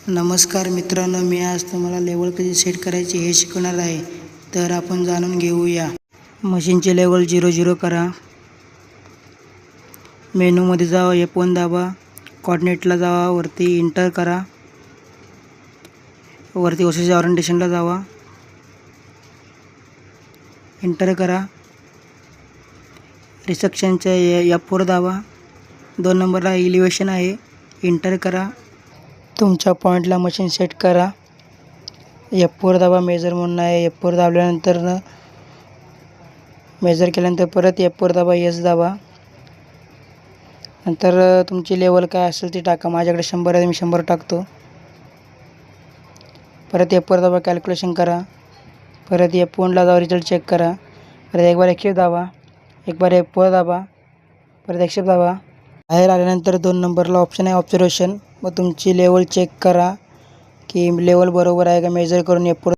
नमस्कार मित्रांनो, मी आज तुम्हाला लेवल कशी सेट करायची हे शिकवणार आहे. तर आपण जाणून घेऊया. मशीनचे लेवल 00 करा. मेनूमध्ये जावा, F1 दाबा, कोऑर्डिनेटला जावा, वरती इंटर करा, वरती ओसीसी ओरिएंटेशनला जावा, इंटर करा. रिसेक्शनचे F4 दाबा. 2 नंबरला एलिव्हेशन आहे, इंटर करा. तुमच्या पॉईंटला मशीन सेट करा. F4 दाबा. मेजर म्हणून आहे, F4 दाबल्यानंतर मेजर केल्यानंतर परत F4 दाबा, S दाबा. नंतर तुमची लेवल काय असेल ती टाका. माझ्याकडे 100 आहे, मी 100 टाकतो. परत F4 दाबा, कॅल्क्युलेशन करा. परत F1ला जावा, रिझल्ट चेक करा. परत एक बार एक्सेप्ट दाबा, एक बार F4 दाबा, परत एक्सेप्ट दाबा. बाहेर आल्यानंतर 2 नंबरला ऑप्शन आहे ऑब्झर्वेशन. मग तुमची लेवल चेक करा की लेवल बरोबर आहे का. मेजर करून F4